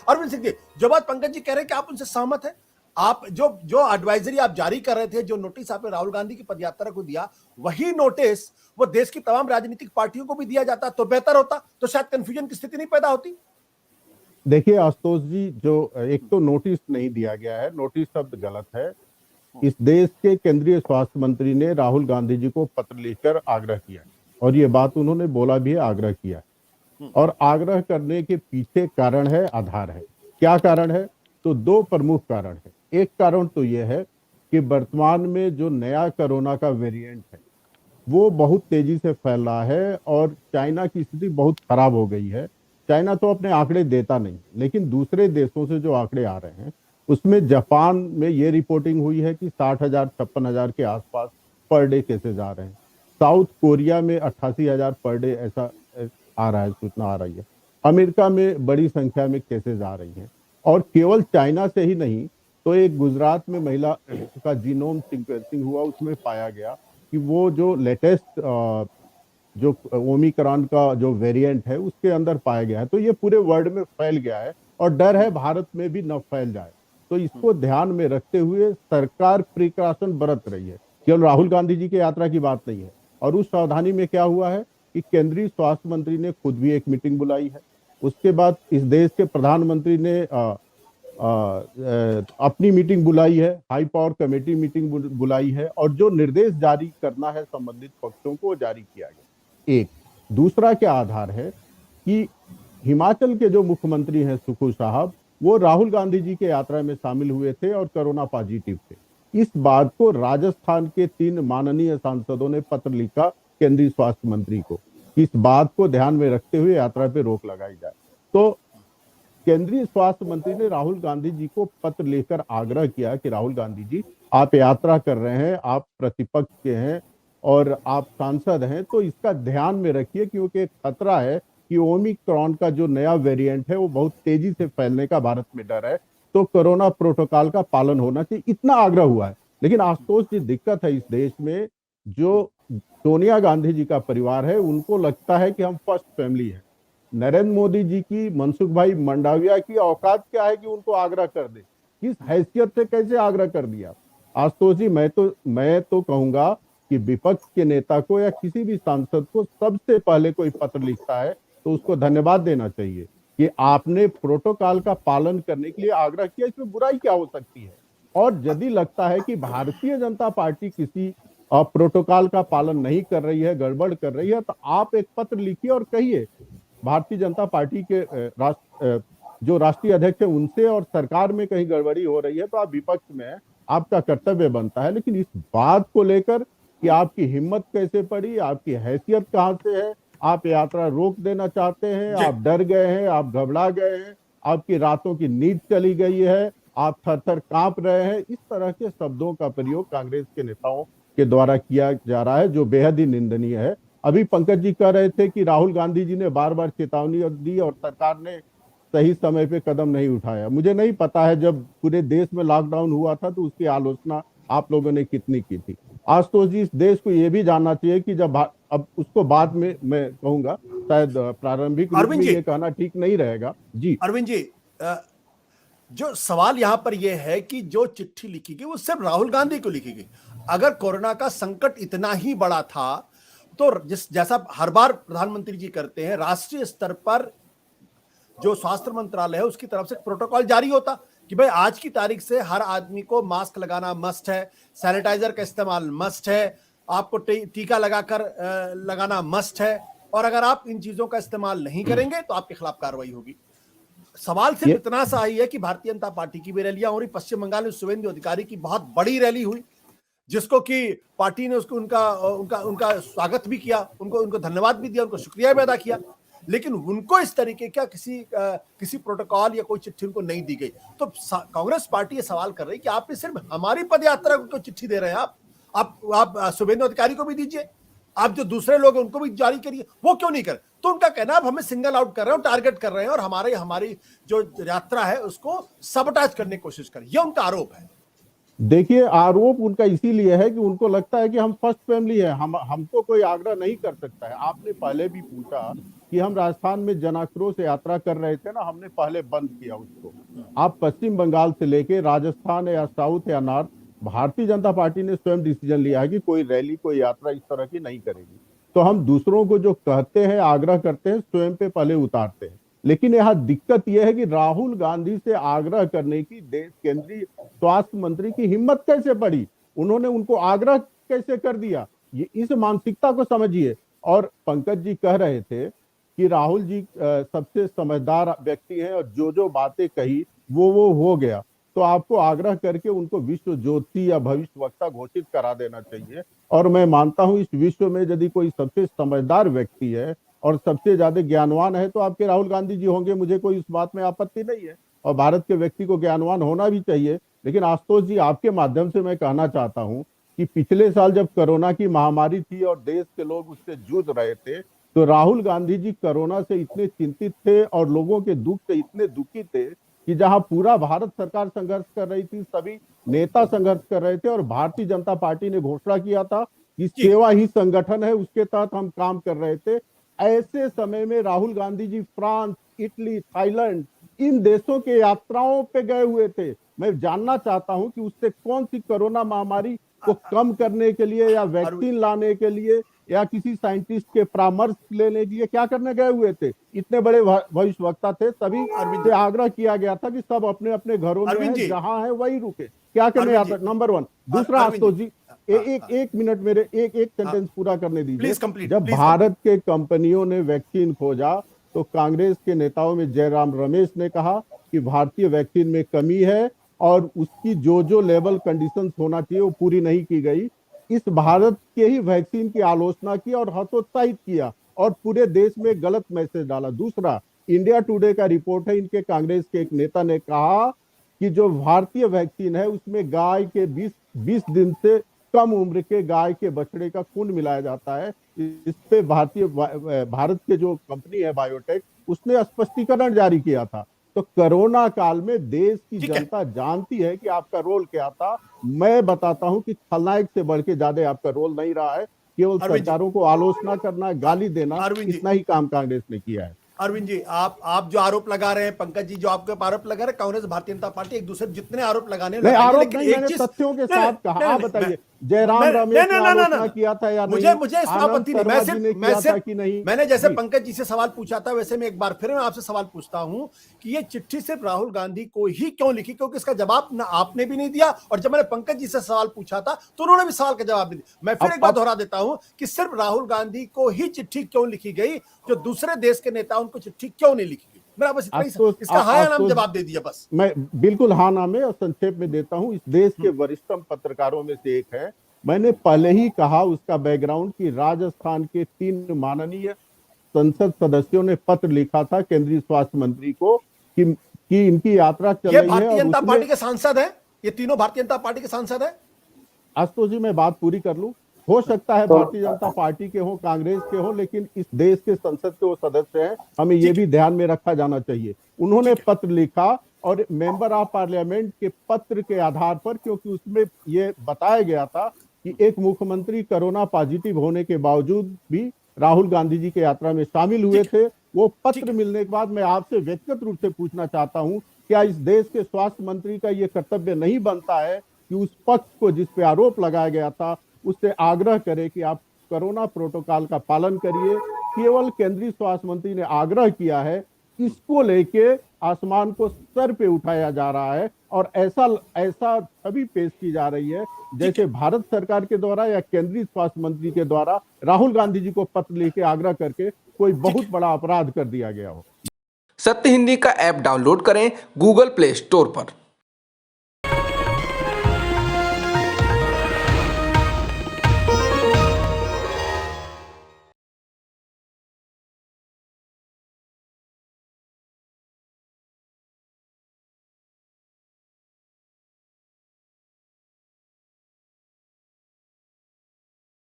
अरविंद सिंह जी, जो बात पंकज जी कह रहे हैं कि आप उनसे सहमत हैं? आप जो जो एडवाइजरी आप जारी कर रहे थे, जो नोटिस आपने राहुल गांधी की पदयात्रा को दिया, वही नोटिस वो देश की तमाम राजनीतिक पार्टियों को भी दिया जाता तो बेहतर होता, तो शायद कंफ्यूजन की स्थिति नहीं पैदा होती। देखिए आशुतोष जी, जो एक तो नोटिस नहीं दिया गया है, नोटिस शब्द गलत है। इस देश के केंद्रीय स्वास्थ्य मंत्री ने राहुल गांधी जी को पत्र लिखकर आग्रह किया, और ये बात उन्होंने बोला भी है, आग्रह किया। और आग्रह करने के पीछे कारण है, आधार है। क्या कारण है? तो दो प्रमुख कारण है। एक कारण तो यह है कि वर्तमान में जो नया कोरोना का वेरिएंट है वो बहुत तेजी से फैल रहा है, और चाइना की स्थिति बहुत खराब हो गई है। चाइना तो अपने आंकड़े देता नहीं, लेकिन दूसरे देशों से जो आंकड़े आ रहे हैं उसमें जापान में ये रिपोर्टिंग हुई है कि 60,000 56,000 के आसपास पर डे केसेज आ रहे हैं। साउथ कोरिया में 88,000 पर डे ऐसा आ रहा है, सूचना आ रही है। अमेरिका में बड़ी संख्या में केसेज आ रही हैं। और केवल चाइना से ही नहीं, तो एक गुजरात में महिला का जीनोम सीक्वेंसिंग हुआ, उसमें पाया गया कि वो जो लेटेस्ट जो ओमिक्रॉन का जो वेरिएंट है उसके अंदर पाया गया है। तो ये पूरे वर्ल्ड में फैल गया है, और डर है भारत में भी न फैल जाए। तो इसको ध्यान में रखते हुए सरकार प्रिकॉशन बरत रही है। केवल राहुल गांधी जी की यात्रा की बात नहीं है। और उस सावधानी में क्या हुआ है कि केंद्रीय स्वास्थ्य मंत्री ने खुद भी एक मीटिंग बुलाई है। उसके बाद इस देश के प्रधानमंत्री ने अपनी मीटिंग बुलाई है, हाई पावर कमेटी मीटिंग बुलाई है, और जो निर्देश जारी करना है संबंधित पक्षों को जारी किया गया। एक दूसरा क्या आधार है कि हिमाचल के जो मुख्यमंत्री हैं सुखू साहब, वो राहुल गांधी जी के यात्रा में शामिल हुए थे और कोरोना पॉजिटिव थे। इस बात को राजस्थान के 3 माननीय सांसदों ने पत्र लिखा केंद्रीय स्वास्थ्य मंत्री को, इस बात को ध्यान में रखते हुए यात्रा पे रोक लगाई जाए। तो केंद्रीय स्वास्थ्य मंत्री ने राहुल गांधी जी को पत्र लिखकर आग्रह किया कि राहुल गांधी जी, आप यात्रा कर रहे हैं, आप प्रतिपक्ष के हैं और आप सांसद हैं, तो इसका ध्यान में रखिए, क्योंकि खतरा है कि ओमिक्रॉन का जो नया वेरिएंट है वो बहुत तेजी से फैलने का भारत में डर है। तो कोरोना प्रोटोकॉल का पालन होना चाहिए, इतना आग्रह हुआ है। लेकिन आशुतोष जी, दिक्कत है इस देश में, जो सोनिया गांधी जी का परिवार है उनको लगता है कि हम फर्स्ट फैमिली है। नरेंद्र मोदी जी की, मनसुख भाई मंडाविया की औकात क्या है कि उनको आग्रह कर दे? किस हैसियत से कैसे आग्रह कर दिया? आशुतोष जी, मैं तो कहूंगा कि विपक्ष के नेता को या किसी भी सांसद को सबसे पहले कोई पत्र लिखता है तो उसको धन्यवाद देना चाहिए कि आपने प्रोटोकॉल का पालन करने के लिए आग्रह किया। इसमें बुराई क्या हो सकती है? और यदि लगता है कि भारतीय जनता पार्टी किसी प्रोटोकॉल का पालन नहीं कर रही है, गड़बड़ कर रही है, तो आप एक पत्र लिखिए और कहिए भारतीय जनता पार्टी के जो राष्ट्रीय अध्यक्ष है उनसे, और सरकार में कहीं गड़बड़ी हो रही है तो आप विपक्ष में है, आपका कर्तव्य बनता है। लेकिन इस बात को लेकर कि आपकी हिम्मत कैसे पड़ी, आपकी हैसियत कहां से है, आप यात्रा रोक देना चाहते हैं, आप डर गए हैं, आप घबरा गए हैं, आपकी रातों की नींद चली गई है, आप थर थर कांप रहे हैं, इस तरह के शब्दों का प्रयोग कांग्रेस के नेताओं के द्वारा किया जा रहा है, जो बेहद ही निंदनीय है। अभी पंकज जी कह रहे थे कि राहुल गांधी जी ने बार बार चेतावनी दी और सरकार ने सही समय पे कदम नहीं उठाया। मुझे नहीं पता है जब पूरे देश में लॉकडाउन हुआ था तो उसकी आलोचना आप लोगों ने कितनी की थी। आशुतोष जी, इस देश को यह भी जानना चाहिए कि जब अब उसको बाद में मैं कहूंगा, शायद प्रारंभिक रूप में ये कहना ठीक नहीं रहेगा। जी अरविंद जी, जो सवाल यहां पर यह है कि जो चिट्ठी लिखी गई वो सिर्फ राहुल गांधी को लिखी गई। अगर कोरोना का संकट इतना ही बड़ा था तो जैसा हर बार प्रधानमंत्री जी करते हैं, राष्ट्रीय स्तर पर जो स्वास्थ्य मंत्रालय है उसकी तरफ से प्रोटोकॉल जारी होता कि भाई आज की तारीख से हर आदमी को मास्क लगाना मस्ट है, सैनिटाइजर का इस्तेमाल मस्ट है, आपको टीका लगाना मस्ट है, और अगर आप इन चीजों का इस्तेमाल नहीं करेंगे तो आपके खिलाफ कार्रवाई होगी। सवाल सिर्फ इतना सा ही है कि भारतीय जनता पार्टी की भी रैलियां हो रही। पश्चिम बंगाल में शुभेंदु अधिकारी की बहुत बड़ी रैली हुई, जिसको कि पार्टी ने उसको उनका स्वागत भी किया, उनको धन्यवाद भी दिया, उनको शुक्रिया भी अदा किया। लेकिन उनको इस तरीके का किसी प्रोटोकॉल या कोई चिट्ठी उनको नहीं दी गई। तो कांग्रेस पार्टी ये सवाल कर रही है कि आप सिर्फ हमारी पदयात्रा को चिट्ठी दे रहे हैं, आप शुभेंदु अधिकारी को भी दीजिए, आप जो दूसरे लोग हैं उनको भी जारी करिए, वो क्यों नहीं कर? तो उनका कहना है हम सिंगल आउट कर रहे हैं, टारगेट कर रहे हैं और हमारी जो यात्रा है उसको सबटाज करने की कोशिश कर, ये उनका आरोप है। देखिए, आरोप उनका इसीलिए है कि उनको लगता है कि हम फर्स्ट फैमिली है, हमको कोई आग्रह नहीं कर सकता है। आपने पहले भी पूछा कि हम राजस्थान में जन आक्रोश यात्रा कर रहे थे ना, हमने पहले बंद किया उसको। आप पश्चिम बंगाल से लेके राजस्थान या साउथ या नॉर्थ, भारतीय जनता पार्टी ने स्वयं डिसीजन लिया है कि कोई रैली कोई यात्रा इस तरह की नहीं करेगी। तो हम दूसरों को जो कहते हैं, आग्रह करते हैं, स्वयं पे पहले उतारते हैं। लेकिन यहाँ दिक्कत यह है कि राहुल गांधी से आग्रह करने की देश केंद्रीय स्वास्थ्य मंत्री की हिम्मत कैसे पड़ी, उन्होंने उनको आग्रह कैसे कर दिया, ये इस मानसिकता को समझिए। और पंकज जी कह रहे थे कि राहुल जी सबसे समझदार व्यक्ति हैं और जो जो बातें कही वो हो गया, तो आपको आग्रह करके उनको विश्व ज्योति या भविष्य वक्ता घोषित करा देना चाहिए। और मैं मानता हूं इस विश्व में यदि कोई सबसे समझदार व्यक्ति है और सबसे ज्यादा ज्ञानवान है तो आपके राहुल गांधी जी होंगे, मुझे कोई इस बात में आपत्ति नहीं है। और भारत के व्यक्ति को ज्ञानवान होना भी चाहिए। लेकिन आशुतोष जी, आपके माध्यम से मैं कहना चाहता हूं कि पिछले साल जब कोरोना की महामारी थी और देश के लोग उससे जूझ रहे थे, तो राहुल गांधी जी कोरोना से इतने चिंतित थे और लोगों के दुख से इतने दुखी थे कि जहां पूरा भारत सरकार संघर्ष कर रही थी, सभी नेता संघर्ष कर रहे थे और भारतीय जनता पार्टी ने घोषणा किया था कि सेवा ही संगठन है, उसके तहत हम काम कर रहे थे। ऐसे समय में Rahul Gandhi ji France, Italy, Thailand, इन देशों के यात्राओं पे गए हुए थे। मैं जानना चाहता हूं कि उससे कौन सी कोरोना महामारी को कम करने के लिए या वैक्सीन लाने के लिए या किसी साइंटिस्ट के परामर्श लेने के लिए क्या करने गए हुए थे? इतने बड़े भविष्यवक्ता थे, सभी से आग्रह किया गया था कि सब अपने अपने घरों में है, जहां है वही रुके। क्या करने आता? Number one. दूसरा, आशुतोष जी एक मिनट, मेरे एक सेंटेंस पूरा करने दीजिए। जब भारत के कंपनियों ने वैक्सीन खोजा तो कांग्रेस के नेताओं में जयराम रमेश ने कहा कि भारतीय वैक्सीन में कमी है और उसकी जो लेवल कंडीशंस होना चाहिए वो पूरी नहीं की गई। इस भारत के ही वैक्सीन की आलोचना की और हतोत्साहित किया और पूरे देश में गलत मैसेज डाला। दूसरा, इंडिया टुडे का रिपोर्ट है, इनके कांग्रेस के एक नेता ने कहा कि जो भारतीय वैक्सीन है उसमें गाय के 20 दिन से कम उम्र के गाय के बछड़े का खून मिलाया जाता है। इस पे भारत के जो कंपनी है बायोटेक, उसने स्पष्टीकरण जारी किया था। तो कोरोना काल में देश की जनता जानती है कि आपका रोल क्या था। मैं बताता हूं कि खलनायक से बढ़ के ज्यादा आपका रोल नहीं रहा है। केवल सरकारों को आलोचना करना, गाली देना, इतना ही काम कांग्रेस ने किया है। अरविंद जी, आप जो आरोप लगा रहे हैं, पंकज जी जो आपके आरोप लगा रहे हैं, कांग्रेस भारतीय जनता पार्टी एक दूसरे जितने आरोप लगाने नहीं, आरोप नहीं, मैंने तथ्यों के साथ कहा। आप बताइए, जयराम रमेश ने आलोचना किया था या नहीं? मुझे इसमें आपत्ति नहीं। मैंने जैसे पंकज जी से सवाल पूछा था, वैसे मैं एक बार फिर मैं आपसे सवाल पूछता हूं कि ये चिट्ठी सिर्फ राहुल गांधी को ही क्यों लिखी, क्योंकि इसका जवाब ना आपने भी नहीं दिया और जब मैंने पंकज जी से सवाल पूछा था तो उन्होंने भी सवाल का जवाब नहीं दिया। मैं फिर एक बार दोहरा देता हूं कि सिर्फ राहुल गांधी को ही चिट्ठी क्यों लिखी गई, जो दूसरे देश के नेता उनको चिट्ठी क्यों नहीं लिखी गई? मेरा बस इतना ही, इसका हाँ या नाम जवाब दे दिया बस। मैं बिल्कुल हाँ नाम में और संक्षेप में देता हूं। इस देश के वरिष्ठतम पत्रकारों में से एक है। मैंने पहले ही कहा उसका बैकग्राउंड कि राजस्थान के 3 माननीय संसद सदस्यों ने पत्र लिखा था केंद्रीय स्वास्थ्य मंत्री को कि इनकी यात्रा चल रही है। भारतीय जनता पार्टी के सांसद है, ये तीनों भारतीय जनता पार्टी के सांसद है। आशुतोष जी, मैं बात पूरी कर लूं। हो सकता है भारतीय जनता पार्टी के हो, कांग्रेस के हो, लेकिन इस देश के संसद के वो सदस्य हैं, हमें ये भी ध्यान में रखा जाना चाहिए। उन्होंने पत्र लिखा और मेंबर ऑफ पार्लियामेंट के पत्र के आधार पर, क्योंकि उसमें ये बताया गया था कि एक मुख्यमंत्री कोरोना पॉजिटिव होने के बावजूद भी राहुल गांधी जी के यात्रा में शामिल हुए थे। वो पत्र मिलने के बाद मैं आपसे व्यक्तिगत रूप से पूछना चाहता हूं, क्या इस देश के स्वास्थ्य मंत्री का ये कर्तव्य नहीं बनता है कि उस पक्ष को जिस पे आरोप लगाया गया था उससे आग्रह करे कि आप कोरोना प्रोटोकॉल का पालन करिए? केवल केंद्रीय स्वास्थ्य मंत्री ने आग्रह किया है, इसको लेके आसमान को सर पे उठाया जा रहा है और ऐसा छवि पेश की जा रही है जैसे भारत सरकार के द्वारा या केंद्रीय स्वास्थ्य मंत्री के द्वारा राहुल गांधी जी को पत्र लिख के आग्रह करके कोई बहुत बड़ा अपराध कर दिया गया हो। सत्य हिंदी का ऐप डाउनलोड करें गूगल प्ले स्टोर पर।